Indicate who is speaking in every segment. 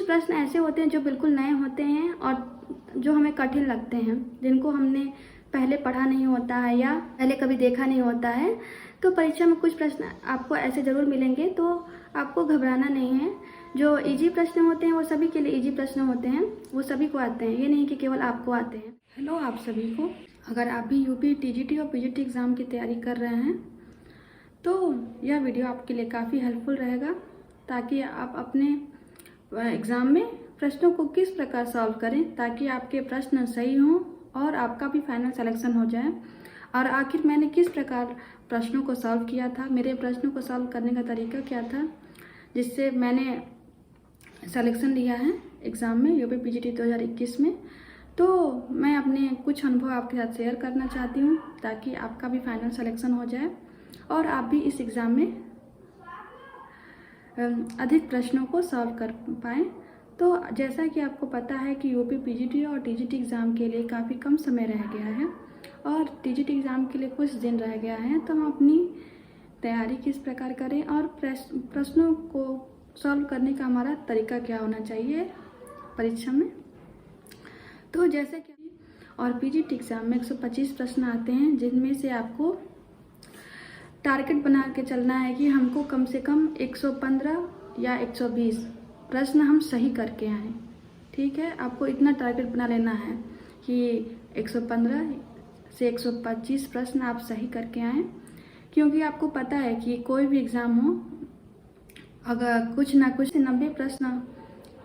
Speaker 1: प्रश्न ऐसे होते हैं जो बिल्कुल नए होते हैं और जो हमें कठिन लगते हैं, जिनको हमने पहले पढ़ा नहीं होता है या पहले कभी देखा नहीं होता है। तो परीक्षा में कुछ प्रश्न आपको ऐसे ज़रूर मिलेंगे, तो आपको घबराना नहीं है। जो इजी प्रश्न होते हैं वो सभी के लिए इजी प्रश्न होते हैं, वो सभी को आते हैं, ये नहीं कि केवल आपको आते हैं। हेलो आप सभी को। अगर आप भी यूपी टीजीटी और पीजीटी एग्ज़ाम की तैयारी कर रहे हैं तो यह वीडियो आपके लिए काफ़ी हेल्पफुल रहेगा, ताकि आप अपने एग्ज़ाम में प्रश्नों को किस प्रकार सॉल्व करें ताकि आपके प्रश्न सही हों और आपका भी फाइनल सिलेक्शन हो जाए। और आखिर मैंने किस प्रकार प्रश्नों को सॉल्व किया था, मेरे प्रश्नों को सॉल्व करने का तरीका क्या था, जिससे मैंने सिलेक्शन लिया है एग्ज़ाम में यूपी पीजीटी 2021 में। तो मैं अपने कुछ अनुभव आपके साथ शेयर करना चाहती हूँ ताकि आपका भी फाइनल सिलेक्शन हो जाए और आप भी इस एग्ज़ाम में अधिक प्रश्नों को सॉल्व कर पाएँ। तो जैसा कि आपको पता है कि यूपी पीजीटी और टीजीटी एग्ज़ाम के लिए काफ़ी कम समय रह गया है और टीजीटी एग्ज़ाम के लिए कुछ दिन रह गया है, तो हम अपनी तैयारी किस प्रकार करें और प्रश्नों को सॉल्व करने का हमारा तरीका क्या होना चाहिए परीक्षा में। तो जैसे कि और पीजीटी एग्ज़ाम में 125 प्रश्न आते हैं, जिनमें से आपको टारगेट बना के चलना है कि हमको कम से कम 115 या 120 प्रश्न हम सही करके आएँ। ठीक है, आपको इतना टारगेट बना लेना है कि 115 से 125 प्रश्न आप सही करके आएँ, क्योंकि आपको पता है कि कोई भी एग्ज़ाम हो, अगर कुछ ना कुछ 90 प्रश्न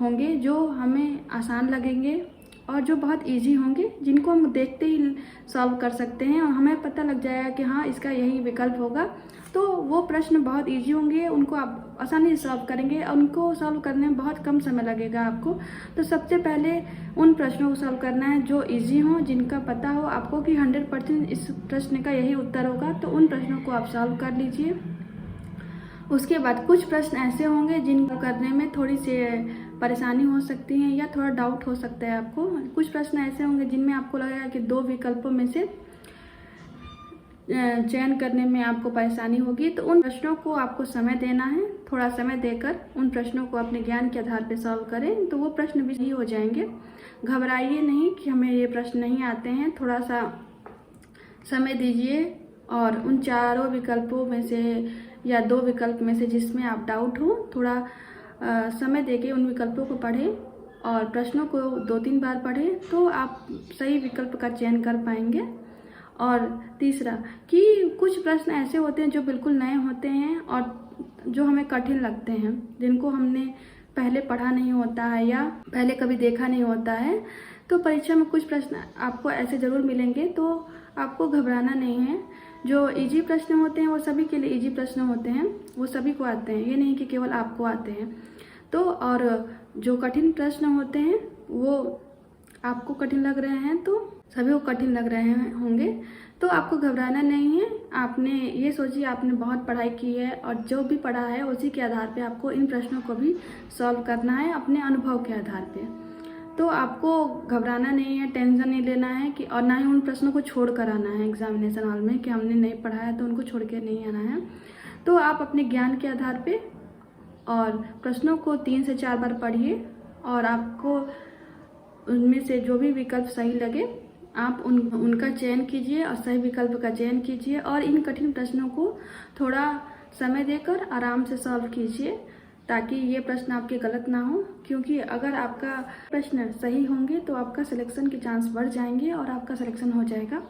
Speaker 1: होंगे जो हमें आसान लगेंगे और जो बहुत इजी होंगे, जिनको हम देखते ही सॉल्व कर सकते हैं और हमें पता लग जाएगा कि हाँ इसका यही विकल्प होगा। तो वो प्रश्न बहुत इजी होंगे, उनको आप आसानी से सॉल्व करेंगे और उनको सॉल्व करने में बहुत कम समय लगेगा आपको। तो सबसे पहले उन प्रश्नों को सॉल्व करना है जो इजी हों, जिनका पता हो आपको कि 100% इस प्रश्न का यही उत्तर होगा, तो उन प्रश्नों को आप सॉल्व कर लीजिए। उसके बाद कुछ प्रश्न ऐसे होंगे जिनको करने में थोड़ी सी परेशानी हो सकती है या थोड़ा डाउट हो सकता है आपको। कुछ प्रश्न ऐसे होंगे जिनमें आपको लगेगा कि 2 विकल्पों में से चयन करने में आपको परेशानी होगी, तो उन प्रश्नों को आपको समय देना है। थोड़ा समय देकर उन प्रश्नों को अपने ज्ञान के आधार पर सॉल्व करें, तो वो प्रश्न भी सही हो जाएंगे। घबराइए नहीं कि हमें ये प्रश्न नहीं आते हैं, थोड़ा सा समय दीजिए और उन चारों विकल्पों में से या 2 विकल्प में से जिसमें आप डाउट हो, थोड़ा समय देके उन विकल्पों को पढ़ें और प्रश्नों को 2-3 बार पढ़ें, तो आप सही विकल्प का चयन कर पाएंगे। और तीसरा कि कुछ प्रश्न ऐसे होते हैं जो बिल्कुल नए होते हैं और जो हमें कठिन लगते हैं, जिनको हमने पहले पढ़ा नहीं होता है या पहले कभी देखा नहीं होता है। तो परीक्षा में कुछ प्रश्न आपको ऐसे ज़रूर मिलेंगे, तो आपको घबराना नहीं है। जो इजी प्रश्न होते हैं वो सभी के लिए इजी प्रश्न होते हैं, वो सभी को आते हैं, ये नहीं कि केवल आपको आते हैं। तो और जो कठिन प्रश्न होते हैं वो आपको कठिन लग रहे हैं, तो सभी को कठिन लग रहे होंगे, तो आपको घबराना नहीं है। आपने ये सोचिए आपने बहुत पढ़ाई की है और जो भी पढ़ा है उसी के आधार पे आपको इन प्रश्नों को भी सॉल्व करना है अपने अनुभव के आधार पे। तो आपको घबराना नहीं है, टेंशन नहीं लेना है कि और ना ही उन प्रश्नों को छोड़ कर आना है एग्जामिनेशन हॉल में कि हमने नहीं पढ़ा है तो उनको छोड़ के नहीं आना है। तो आप अपने ज्ञान के आधार पे और प्रश्नों को 3 से 4 बार पढ़िए और आपको उनमें से जो भी विकल्प सही लगे आप उनका चयन कीजिए और सही विकल्प का चयन कीजिए और इन कठिन प्रश्नों को थोड़ा समय देकर आराम से सॉल्व कीजिए, ताकि ये प्रश्न आपके गलत ना हो। क्योंकि अगर आपका प्रश्न सही होंगे तो आपका सिलेक्शन के चांस बढ़ जाएंगे और आपका सिलेक्शन हो जाएगा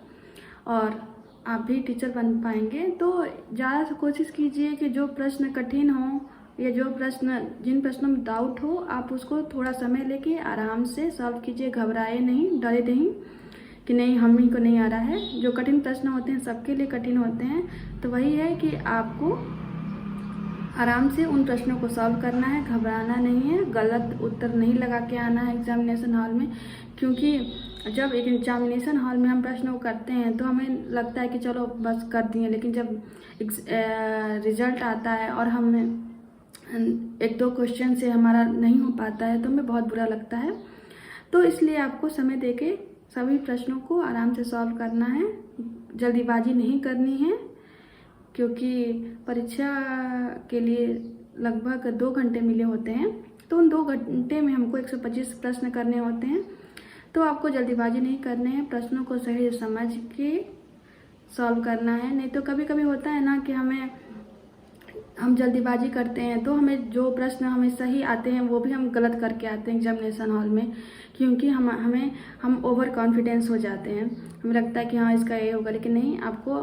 Speaker 1: और आप भी टीचर बन पाएंगे। तो ज़्यादा से कोशिश कीजिए कि जो प्रश्न कठिन हो या जिन प्रश्नों में डाउट हो, आप उसको थोड़ा समय लेके आराम से सॉल्व कीजिए। घबराए नहीं, डरे नहीं कि नहीं हम ही को नहीं आ रहा है। जो कठिन प्रश्न होते हैं सबके लिए कठिन होते हैं, तो वही है कि आपको आराम से उन प्रश्नों को सॉल्व करना है, घबराना नहीं है, गलत उत्तर नहीं लगा के आना है एग्जामिनेशन हॉल में। क्योंकि जब एक एग्जामिनेशन हॉल में हम प्रश्नों को करते हैं तो हमें लगता है कि चलो बस कर दिए, लेकिन जब रिजल्ट आता है और हमें 1-2 क्वेश्चन से हमारा नहीं हो पाता है तो हमें बहुत बुरा लगता है। तो इसलिए आपको समय देके सभी प्रश्नों को आराम से सॉल्व करना है, जल्दीबाजी नहीं करनी है, क्योंकि परीक्षा के लिए लगभग 2 घंटे मिले होते हैं तो उन 2 घंटे में हमको 125 प्रश्न करने होते हैं। तो आपको जल्दीबाजी नहीं करने हैं, प्रश्नों को सही समझ के सॉल्व करना है। नहीं तो कभी कभी होता है ना कि हम जल्दीबाजी करते हैं तो हमें जो प्रश्न हमें सही आते हैं वो भी हम गलत करके आते हैं एग्जामिनेशन हॉल में, क्योंकि हम ओवर कॉन्फिडेंस हो जाते हैं। हमें लगता है कि हाँ इसका ये होगा, लेकिन नहीं, आपको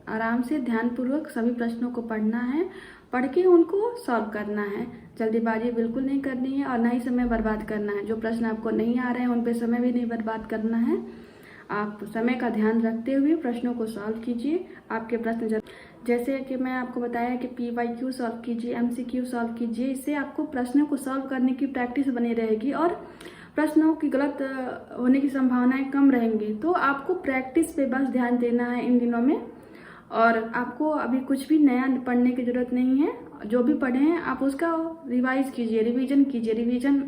Speaker 1: आराम से ध्यानपूर्वक सभी प्रश्नों को पढ़ना है, पढ़ के उनको सॉल्व करना है। जल्दीबाजी बिल्कुल नहीं करनी है और ना ही समय बर्बाद करना है। जो प्रश्न आपको नहीं आ रहे हैं उन पे समय भी नहीं बर्बाद करना है। आप समय का ध्यान रखते हुए प्रश्नों को सॉल्व कीजिए। आपके प्रश्न जैसे कि मैं आपको बताया कि PYQ सॉल्व कीजिए, MCQ सॉल्व कीजिए। इससे आपको प्रश्नों को सॉल्व करने की प्रैक्टिस बनी रहेगी और प्रश्नों की गलत होने की संभावनाएं कम रहेंगी। तो आपको प्रैक्टिस पे बस ध्यान देना है इन दिनों में, और आपको अभी कुछ भी नया पढ़ने की ज़रूरत नहीं है। जो भी पढ़े हैं आप उसका रिवाइज कीजिए, रिवीजन कीजिए। रिवीजन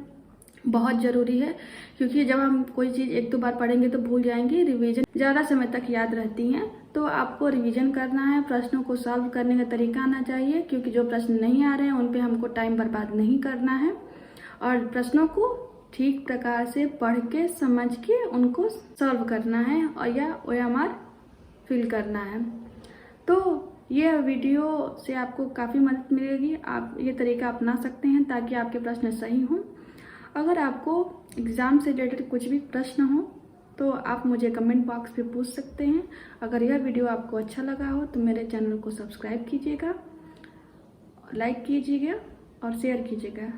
Speaker 1: बहुत ज़रूरी है, क्योंकि जब हम कोई चीज़ 1-2 बार पढ़ेंगे तो भूल जाएंगे। रिवीजन ज़्यादा समय तक याद रहती हैं, तो आपको रिवीजन करना है। प्रश्नों को सॉल्व करने का तरीका आना चाहिए, क्योंकि जो प्रश्न नहीं आ रहे हैं उन पे हमको टाइम बर्बाद नहीं करना है, और प्रश्नों को ठीक प्रकार से पढ़ के समझ के उनको सॉल्व करना है और या OMR फिल करना है। तो ये वीडियो से आपको काफ़ी मदद मिलेगी। आप ये तरीका अपना सकते हैं ताकि आपके प्रश्न सही हों। अगर आपको एग्ज़ाम से रिलेटेड कुछ भी प्रश्न हो तो आप मुझे कमेंट बॉक्स पे पूछ सकते हैं। अगर यह वीडियो आपको अच्छा लगा हो तो मेरे चैनल को सब्सक्राइब कीजिएगा, लाइक कीजिएगा और शेयर कीजिएगा।